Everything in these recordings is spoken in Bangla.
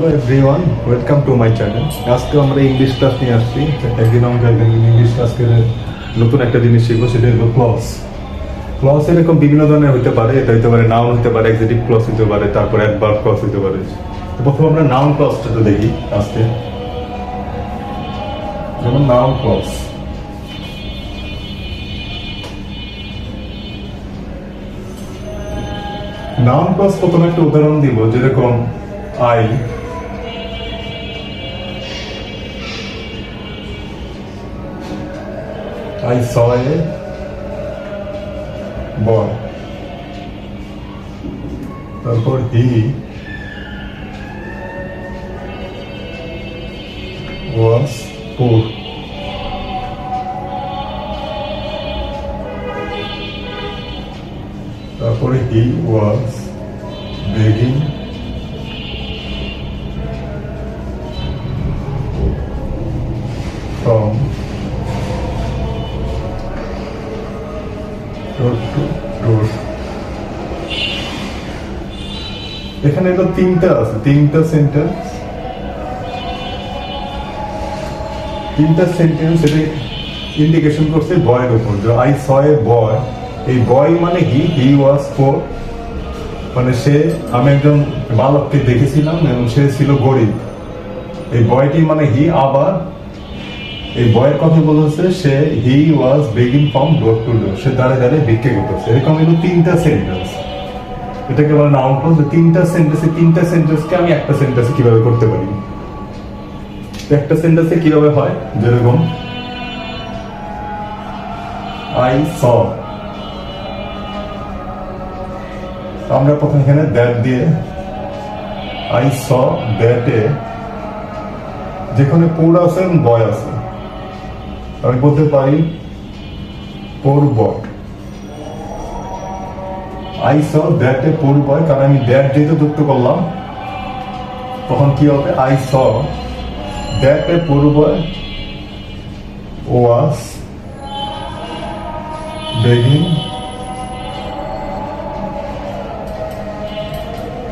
Hello everyone, welcome to my channel. আজকে আমরা ইংলিশ ক্লাস নিয়ে আসছি। একদিন আমাদের ইংলিশ ক্লাসকে নতুন একটা জিনিস শিখবো, সেটা হলো ক্লজ। ক্লজ এরকম বিভিন্ন ধরনের হতে পারে। এটা হতে পারে নাউন হতে পারে, এক্সিটিভ ক্লজ হতে পারে, তারপর অ্যাডভার্ব ক্লজ হতে পারে। তো প্রথমে আমরা নাউন ক্লজটা তো দেখি আজকে। যেমন নাউন ক্লজ, নাউন ক্লজ প্রথমে একটা উদাহরণ দিব, যেরকম I saw a boy. তারপর he was poor. তারপরে he was begging from door to door. এখানে তো তিনটা আছে, তিনটা সেন্টেন্স এটা ইন্ডিকেশন করছে বয়ের উপর। যে আই স এ বয়, এই বয় মানে হি ওয়াজ পোর, মানে সে, আমি একজন বালককে দেখেছিলাম এবং সে ছিল গরিব। এই বয়টি মানে হি। আবার এই বয়ের কথা বলেছে সে হি ওয়াজ বেগিং ফ্রম ডোর টু ডোর, সে দাঁড়িয়ে দাঁড়িয়ে ভিক্ষে করতেছে। এরকম এগুলো তিনটা সেন্টেন্স, এটাকে বলে নাউন ক্লজ। তিনটা সেন্টেন্সকে আমি একটা সেন্টেন্সে কিভাবে করতে পারি, একটা সেন্টেন্সে কিভাবে হয়, যেরকম আই স, আমরা প্রথম এখানে দ্যাট দিয়ে আই স দ্যাটে যেখানে পোর আছে এবং বয় আছে, আমি বলতে পারি পোর বয়। আই স দ্যাটে পোর বয়, কারণ আমি দ্যাট যেহেতু যুক্ত করলাম, তখন কি হবে, I saw that a poor boy was begging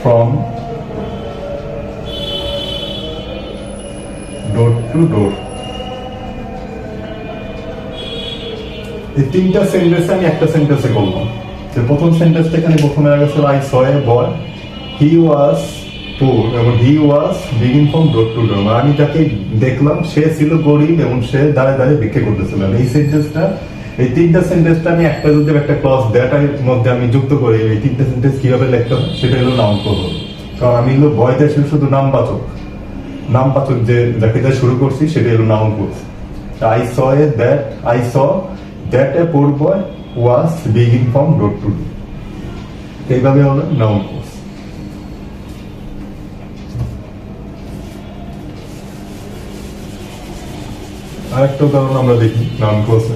from door to door. এই তিনটা সেন্টেন্স আমি একটা সেন্টেন্সে করলাম। যে প্রথম সেন্টেন্সটা এখানে প্রথমে গেছে আই স এ বয়, হি ওয়াজ পুর এবং হি ওয়াজ বিগিং ফ্রম ডোর টু ডোর। আমি যাকে দেখলাম সে ছিল গরিব এবং সে দাঁড়িয়ে দাঁড়িয়ে ভিক্ষে করতেছিল। এই সেন্টেন্সটা, এই তিনটা সেন্টেন্সটা আমি একটা যদি একটা ক্লজ দ্যাটের মধ্যে আমি যুক্ত করি, এই তিনটা সেন্টেন্স কিভাবে লিখতে হয় সেটা হলো নাউন ক্লজ। কারণ আমি হলো বয় দিয়ে শুধু নামবাচক যে যাকে দিয়ে শুরু করছি সেটা হলো noun clause. I saw that a poor boy was begging from door to door, এইভাবে হলো নাউন ক্লজ। আরেকটা উদাহরণ আমরা দেখি নাউন ক্লজে।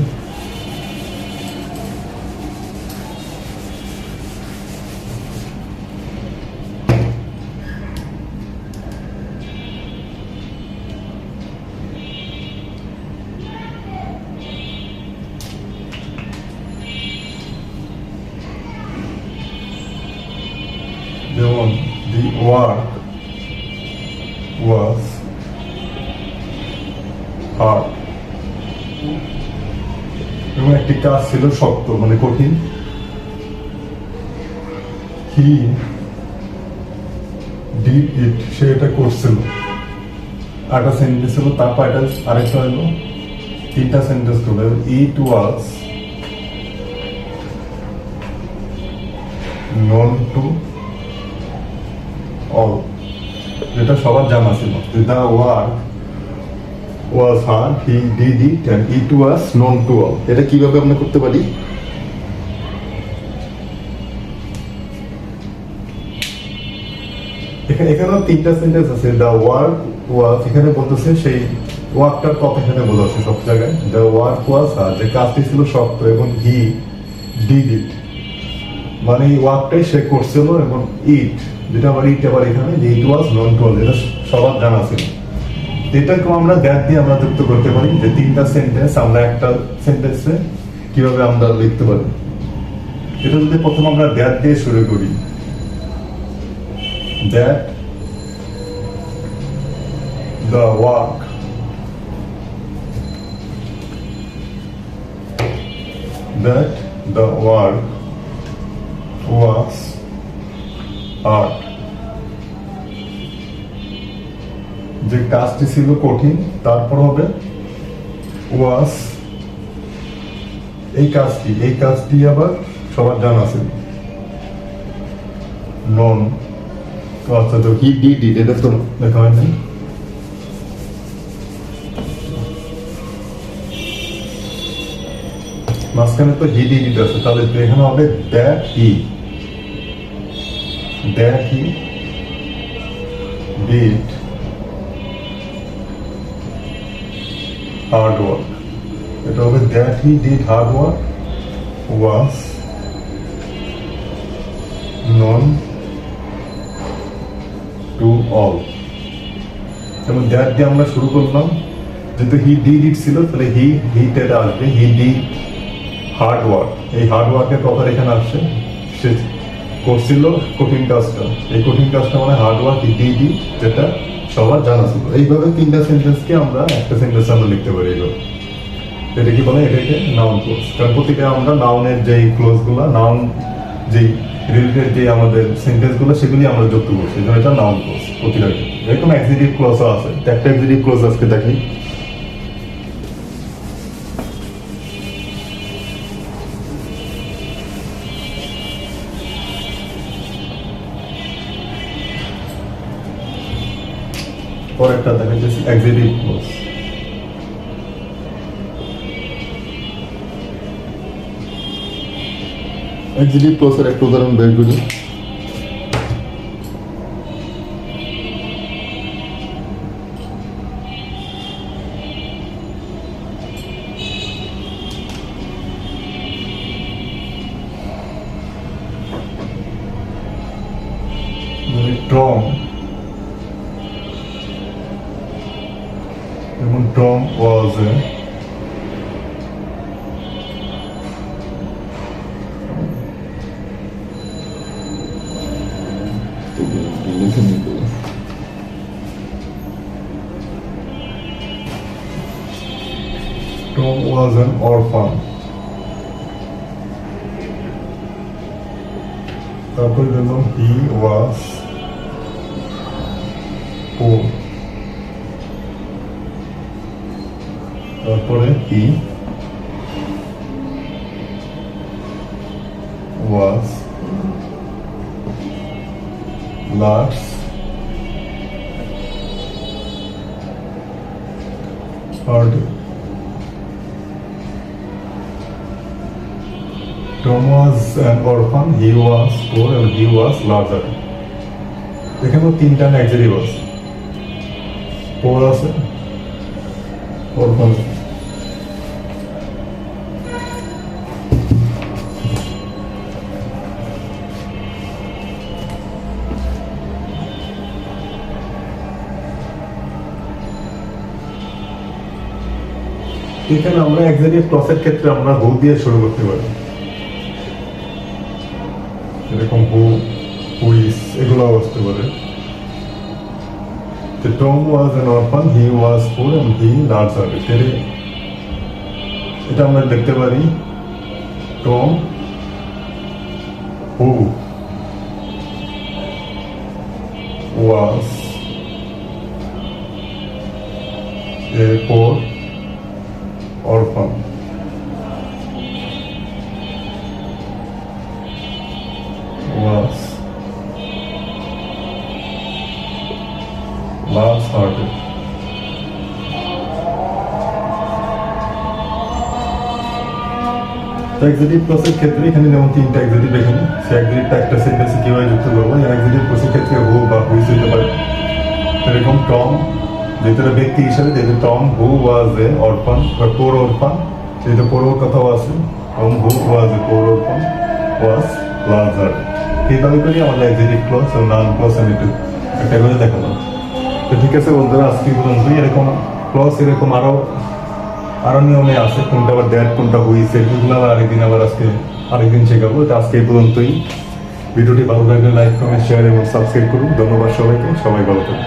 যেমন the work was hard, এবং একটি কাজ ছিল শক্ত মানে কঠিন। he did it, সে এটা করছিল। একটা সেন্টেন্স হলো, তারপর এটা আরেকটা হলো, তিনটা সেন্টেন্স হলো it was known to all, যেটা সবার জানা ছিল। the work was hard, he did it and it was known to all। এটা কিভাবে আমরা করতে পারি, এখানেও তিনটা সেন্টেন্স আছে। the work was, এখানে বলতেছে সেই ওয়ার্কটার কথা এখানে বোঝাচ্ছে সব জায়গায়। the work was hard, যে কাজটি ছিল শক্ত, এবং he did it মানে এই ওয়ার্কটাই সে করছিল, এবং ইট যেটা আবার ইট আবার এখানে যে ইট ওয়াজ নন টু অল, এটা সবার জানা ছিল। এটাকে আমরা দ্যাট দিয়ে আমরা যুক্ত করতে পারি, যে তিনটা সেন্টেন্স আমরা একটা সেন্টেন্সে কিভাবে আমরা লিখতে পারি। এটা যদি প্রথম আমরা দ্যাট দিয়ে শুরু করি, that the work that the work was hard, যে কাজটি ছিল কঠিন, তারপর হবে was, এই কাজটি আবার সবার জানা ছিল, নন। তো আচ্ছা, তো হি ডিড ইট, এটা তো দেখা হয় নাই। মাঝখানে তো হি ডিড ইট আছে, তাহলে তো এখানে হবে that he did hard work. এটা হবে that he did hard work was known to all. যেমন দ্যাট দিয়ে আমরা শুরু করলাম, যেহেতু হি ডিড ইট ছিল, তাহলে হিটা আসবে, হি ডিড হার্ড ওয়ার্ক। এই হার্ড ওয়ার্কের কথা এখানে আসছে, সে করছিল কঠিন কাজটা, এই কঠিন কাজটা মানে hard work, he did it, যেটা সবার জানা ছিল। এইভাবে তিনটা সেন্টেন্সকে আমরা একটা সেন্টেন্স আমরা লিখতে পারি। এইভাবে এটা কি বলে, এটাকে নাউন ক্লোজ। কারণ প্রতিটা আমরা নাউনের যে ক্লোজ গুলা, নাউন যে রিলেটেড যে আমাদের সেন্টেন্স গুলো, সেগুলি আমরা যুক্ত করছি, এটা নাউন ক্লোজ প্রতিটা। এরকম এক্সিটিভ ক্লোজও আছে, একটা এক্সিটিভ ক্লোজ আজকে দেখি। পরেরটা দেখা যাচ্ছে এক্সিটিভ ক্লোজ। এক্সিটিভ ক্লোজের একটা উদাহরণ বের করি। টম, যেমন টম ওয়াজ an orphan. তারপরে যেমন he was poor, তারপরে he was large hearted. Tom was an orphan, he was poor, and he was larger. এখানেও তিনটা অ্যাডজেক্টিভ আছে, পোর আছে, অরফান আছে। এখানে আমরা অ্যাডজেক্টিভ ক্লজের ক্ষেত্রে আমরা হু দিয়ে শুরু করতে পারি, এরকম হু, হুইস, এগুলো আসতে পারে। Tom was an orphan, he was poor, and he large hearted. এটা আমরা দেখতে পারি Tom who was a poor orphan was large hearted. এক্সিটিভ ক্লজের ক্ষেত্রে এখানে যেমন তিনটা এক্সিটিভ, এখানে সে এক্সিটিভটা একটা সেন্টেন্সে কিভাবে যুক্ত করবো, এক্সিটিভ ক্লজের ক্ষেত্রে হু বা হুইস হতে পারে। এরকম টম, যেটা ব্যক্তি হিসাবে, যেহেতু টম হু ওয়াজ এ অরফান বা পোর অরফান, যেহেতু পোর কথাও আছে, টম হু ওয়াজ এ পোর অরফান ওয়াজ লার্জ হার্টেড। এইভাবে করে আমাদের এক্সিটিভ ক্লজ ও নাউন ক্লজ আমি একটু একটা করে দেখালাম। তো ঠিক আছে বন্ধুরা, আজকে পর্যন্ত। এরকম ক্লজ এরকম আরো নিয়মে আছে, কোনটা আবার দ্যাট, কোনটা হুইস, এগুলো আবার আরেকদিন শেখাবো। তো আজকে এই পর্যন্তই। ভিডিওটি ভালো লাগলে লাইক, কমেন্ট, শেয়ার এবং সাবস্ক্রাইব করুন। ধন্যবাদ সবাইকে, সবাই ভালো থাকুন।